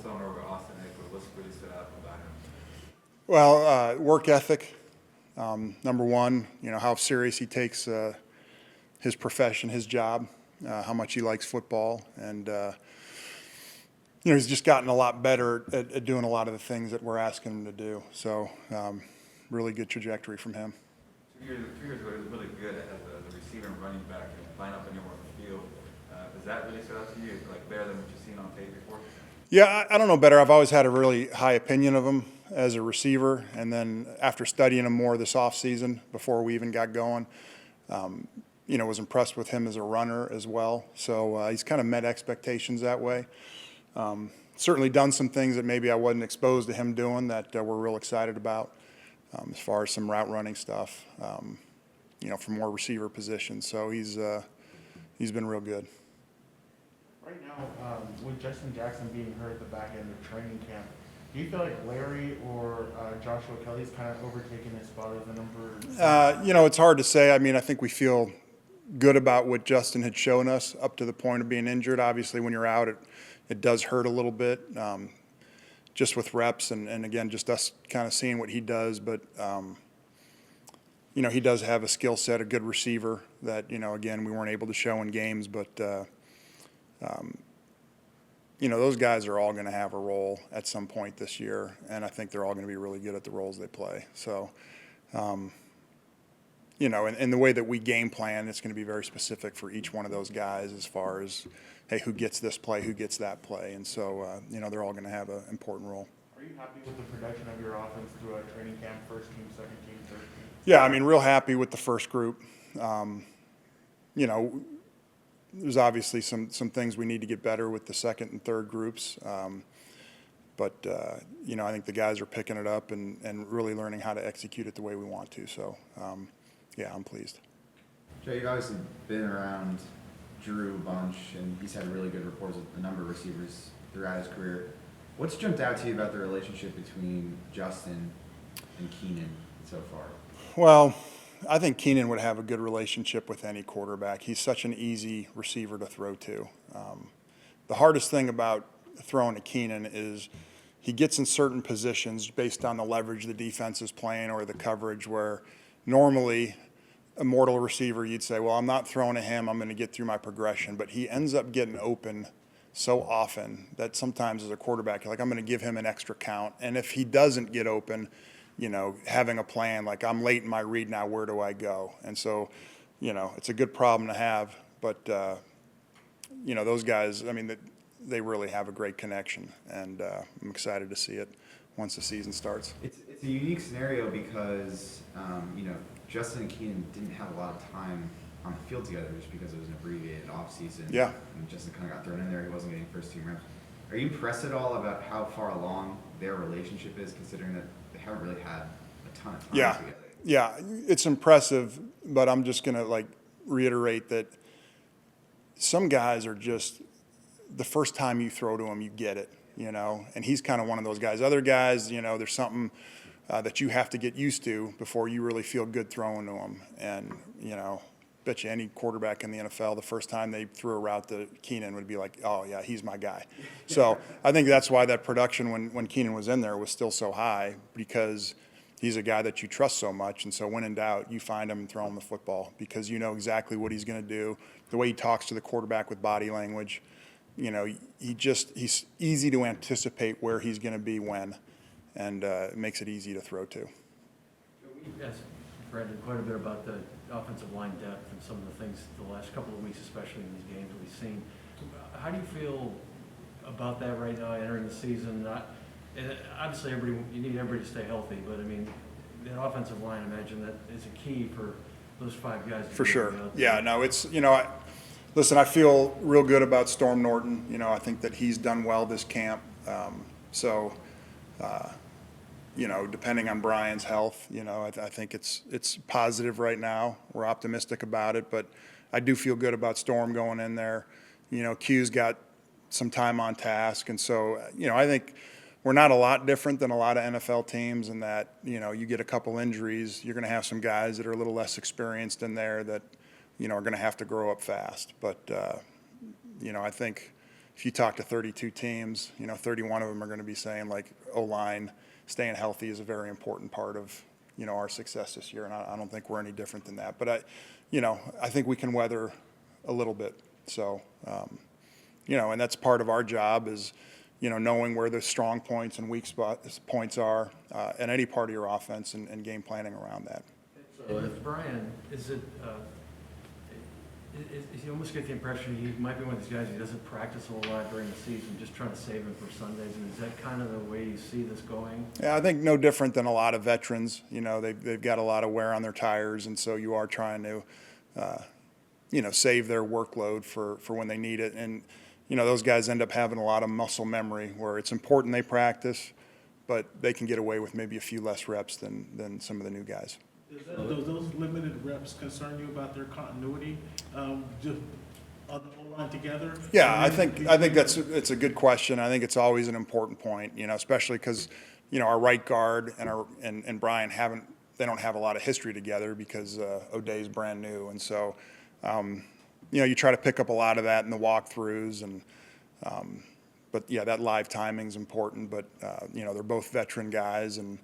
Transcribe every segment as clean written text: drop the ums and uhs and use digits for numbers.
Stone over Austin Ekeler. What's really stood out about him? Well, work ethic, number one. How serious he takes his profession, his job, how much he likes football, and he's just gotten a lot better at doing a lot of the things that we're asking him to do. So, really good trajectory from him. 2 years ago, he was really good as a receiver and running back and line up anywhere on the field. Does that really stood out to you, like better than what you've seen on tape before? Yeah, I don't know better. I've always had a really high opinion of him as a receiver, and then after studying him more this offseason, before we even got going, was impressed with him as a runner as well. So he's kind of met expectations that way. Certainly done some things that maybe I wasn't exposed to him doing that we're real excited about, as far as some route running stuff, for more receiver positions. So he's been real good. Right now, with Justin Jackson being hurt at the back end of training camp, do you feel like Larry or Joshua Kelly's kind of overtaken his spot as the number? It's hard to say. I mean, I think we feel good about what Justin had shown us up to the point of being injured. Obviously, when you're out, it does hurt a little bit, just with reps and again, just us kind of seeing what he does. But, he does have a skill set, a good receiver that, again, we weren't able to show in games. But, those guys are all going to have a role at some point this year, and I think they're all going to be really good at the roles they play. So, and the way that we game plan, it's going to be very specific for each one of those guys as far as, hey, who gets this play, who gets that play. And so, they're all going to have an important role. Are you happy with the production of your offense throughout training camp, first team, second team, third team? Yeah, I mean, real happy with the first group. There's obviously some things we need to get better with the second and third groups. But I think the guys are picking it up and really learning how to execute it the way we want to. So, I'm pleased. Joe, you've obviously been around Drew a bunch, and he's had really good rapport with a number of receivers throughout his career. What's jumped out to you about the relationship between Justin and Keenan so far? Well, I think Keenan would have a good relationship with any quarterback. He's such an easy receiver to throw to. The hardest thing about throwing to Keenan is he gets in certain positions based on the leverage the defense is playing or the coverage where normally a mortal receiver you'd say, well, I'm not throwing to him, I'm going to get through my progression. But he ends up getting open so often that sometimes as a quarterback, you're like, I'm going to give him an extra count. And if he doesn't get open, having a plan, like I'm late in my read now, where do I go? And so, it's a good problem to have. But, those guys, I mean, they really have a great connection. And I'm excited to see it once the season starts. It's a unique scenario because, Justin and Keenan didn't have a lot of time on the field together just because it was an abbreviated offseason. Yeah. And Justin kind of got thrown in there. He wasn't getting first team reps. Are you impressed at all about how far along their relationship is, considering that they haven't really had a ton of time together? Yeah, it's impressive, but I'm just going to reiterate that some guys are just, the first time you throw to them, you get it, and he's kind of one of those guys. Other guys, there's something that you have to get used to before you really feel good throwing to them. And, bet you any quarterback in the NFL, the first time they threw a route to Keenan would be like, oh, yeah, he's my guy. So I think that's why that production when Keenan was in there was still so high, because he's a guy that you trust so much. And so when in doubt, you find him and throw him the football because you know exactly what he's going to do, the way he talks to the quarterback with body language. He's easy to anticipate where he's going to be when, and it makes it easy to throw to. Yes, Brandon, quite a bit about the offensive line depth and some of the things the last couple of weeks, especially in these games that we've seen. How do you feel about that right now entering the season? And obviously, you need everybody to stay healthy, but I mean, that offensive line, I imagine that is a key for those five guys. For sure. Yeah, no, it's, listen, I feel real good about Storm Norton. I think that he's done well this camp. Depending on Brian's health, I think it's positive right now. We're optimistic about it, but I do feel good about Storm going in there. Q's got some time on task, and so I think we're not a lot different than a lot of NFL teams in that you get a couple injuries, you're going to have some guys that are a little less experienced in there that are going to have to grow up fast. But I think if you talk to 32 teams, 31 of them are going to be saying like O-line staying healthy is a very important part of, our success this year. And I don't think we're any different than that. But I think we can weather a little bit. So, and that's part of our job is, knowing where the strong points and weak points are in any part of your offense and game planning around that. So if Brian, you almost get the impression he might be one of these guys who doesn't practice a whole lot during the season, just trying to save him for Sundays. And is that kind of the way you see this going? Yeah, I think no different than a lot of veterans. They've got a lot of wear on their tires, and so you are trying to, save their workload for when they need it. And, those guys end up having a lot of muscle memory where it's important they practice, but they can get away with maybe a few less reps than some of the new guys. Does those limited reps concern you about their continuity, just on the whole line together? Yeah, I think it's a good question. I think it's always an important point, especially because, our right guard and Brian they don't have a lot of history together because O'Day's brand new. And so, you try to pick up a lot of that in the walkthroughs but yeah, that live timing is important, but, they're both veteran guys and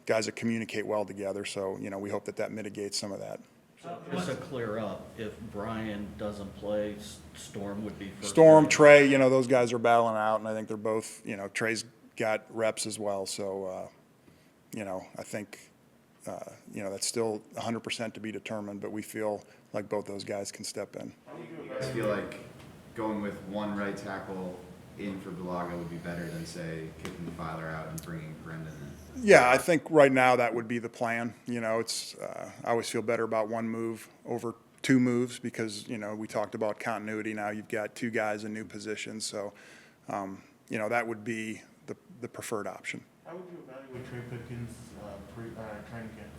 guys that communicate well together. So, we hope that mitigates some of that. Just to clear up, if Brian doesn't play, Storm would be first. Storm, Trey, those guys are battling out, and I think they're both, Trey's got reps as well. So, I think, that's still 100% to be determined, but we feel like both those guys can step in. You guys feel like going with one right tackle in for Bulaga would be better than, say, kicking Filer out and bringing Brendan in? Yeah, I think right now that would be the plan. It's I always feel better about one move over two moves because, we talked about continuity. Now you've got two guys in new positions. So, that would be the preferred option. How would you evaluate Trey Pipkins' training camp?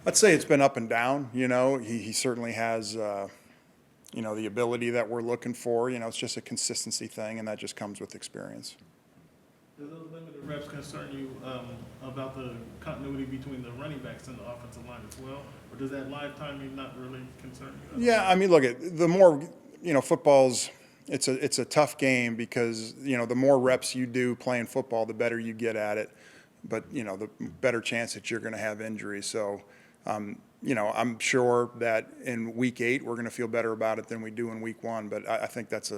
I'd say it's been up and down. He certainly has, the ability that we're looking for. It's just a consistency thing, and that just comes with experience. Do those limited reps concern you about the continuity between the running backs and the offensive line as well? Or does that live timing not really concern you? Yeah, I mean, look, the more, football's, it's a tough game because, the more reps you do playing football, the better you get at it. But, the better chance that you're going to have injuries. So, I'm sure that in week 8, we're going to feel better about it than we do in week 1. But I think that's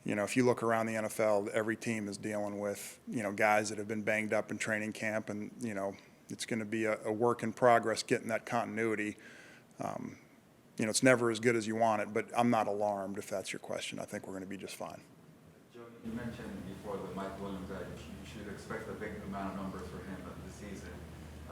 if you look around the NFL, every team is dealing with, guys that have been banged up in training camp. And, it's going to be a work in progress getting that continuity. It's never as good as you want it, but I'm not alarmed if that's your question. I think we're going to be just fine. Joe, you mentioned before that Mike Williams that you should expect a big amount of numbers for him this season.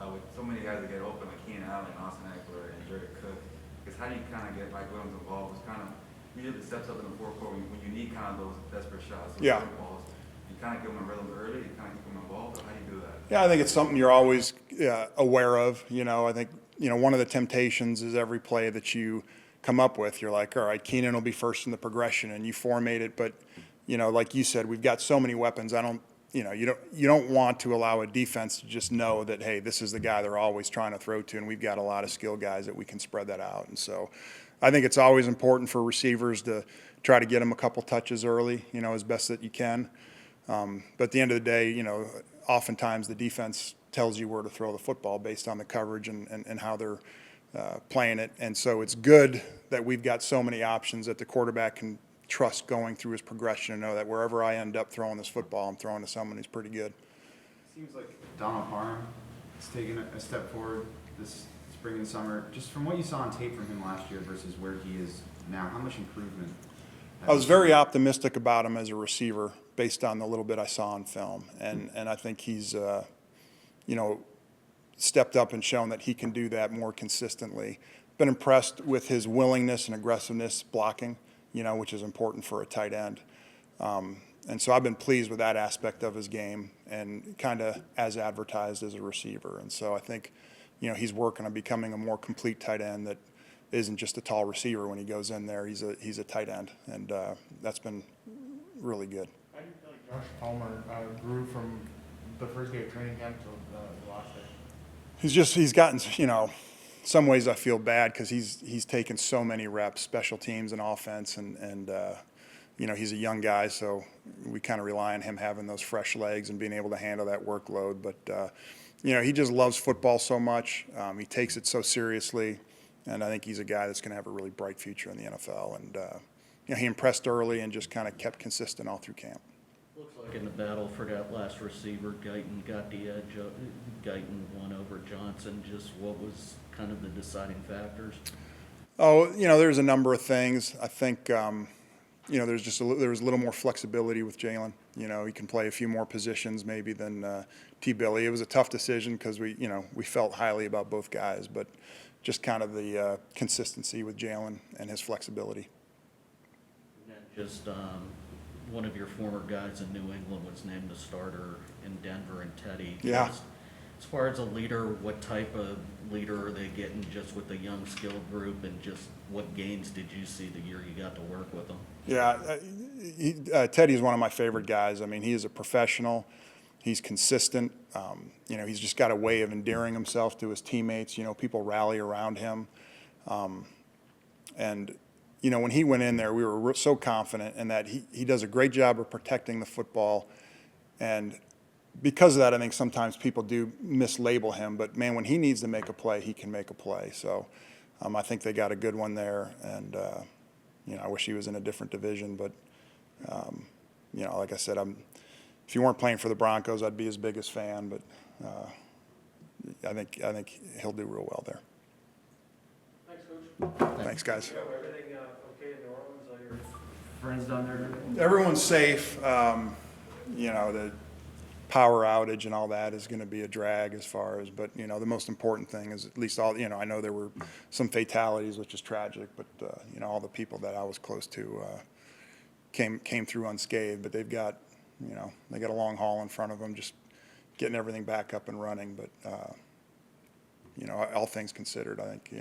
With so many guys that get open like Keenan, Austin Ekeler, and Jared Cook, because how do you kind of get Mike Williams involved? It's kind of usually steps up in the fourth quarter when you need kind of those desperate shots, those balls. You kind of give him a rhythm early, you kind of keep him involved, or how do you do that? Yeah, I think it's something you're always aware of. I think, one of the temptations is every play that you come up with, you're like, all right, Keenan will be first in the progression, and you formate it. But, like you said, we've got so many weapons. You don't want to allow a defense to just know that, hey, this is the guy they're always trying to throw to, and we've got a lot of skill guys that we can spread that out. And so I think it's always important for receivers to try to get them a couple touches early, as best that you can. But at the end of the day, oftentimes the defense tells you where to throw the football based on the coverage and how they're playing it. And so it's good that we've got so many options that the quarterback can trust going through his progression and know that wherever I end up throwing this football, I'm throwing to someone who's pretty good. Seems like Donald Parham has taken a step forward this spring and summer. Just from what you saw on tape from him last year versus where he is now, how much improvement? I was very optimistic about him as a receiver based on the little bit I saw on film. And I think he's, stepped up and shown that he can do that more consistently. Been impressed with his willingness and aggressiveness blocking, which is important for a tight end. And so I've been pleased with that aspect of his game and kind of as advertised as a receiver. And so I think, he's working on becoming a more complete tight end that isn't just a tall receiver when he goes in there. He's a tight end, and that's been really good. How do you feel like Josh Palmer grew from the first day of training camp to the last day? He's gotten, some ways I feel bad because he's taken so many reps, special teams and offense, and he's a young guy, so we kind of rely on him having those fresh legs and being able to handle that workload. But, he just loves football so much. He takes it so seriously, and I think he's a guy that's going to have a really bright future in the NFL. And, he impressed early and just kind of kept consistent all through camp. Looks like in the battle for that last receiver, Guyton got the edge. Guyton won over Johnson. Just what was kind of the deciding factors? Oh, there's a number of things. I think, there was a little more flexibility with Jalen. He can play a few more positions maybe than T. Billy. It was a tough decision because we felt highly about both guys, but just kind of the consistency with Jalen and his flexibility. And then just one of your former guys in New England was named the starter in Denver, and Teddy. Yeah. Just, as far as a leader, what type of leader are they getting just with the young skilled group, and just what gains did you see the year you got to work with them? Yeah, Teddy's one of my favorite guys. I mean, he is a professional. He's consistent. He's just got a way of endearing himself to his teammates. People rally around him. And when he went in there, we were so confident in that he does a great job of protecting the football. And because of that, I think sometimes people do mislabel him. But, man, when he needs to make a play, he can make a play. So I think they got a good one there. And, I wish he was in a different division. But, like I said, if he weren't playing for the Broncos, I'd be his biggest fan. But I think he'll do real well there. Thanks, Coach. Thanks, guys. Everything okay in New Orleans? All your friends down there? Everyone's safe. The power outage and all that is going to be a drag as far as, but the most important thing is at least all, I know there were some fatalities, which is tragic, but all the people that I was close to came through unscathed. But they've got, they got a long haul in front of them, just getting everything back up and running. But all things considered, I think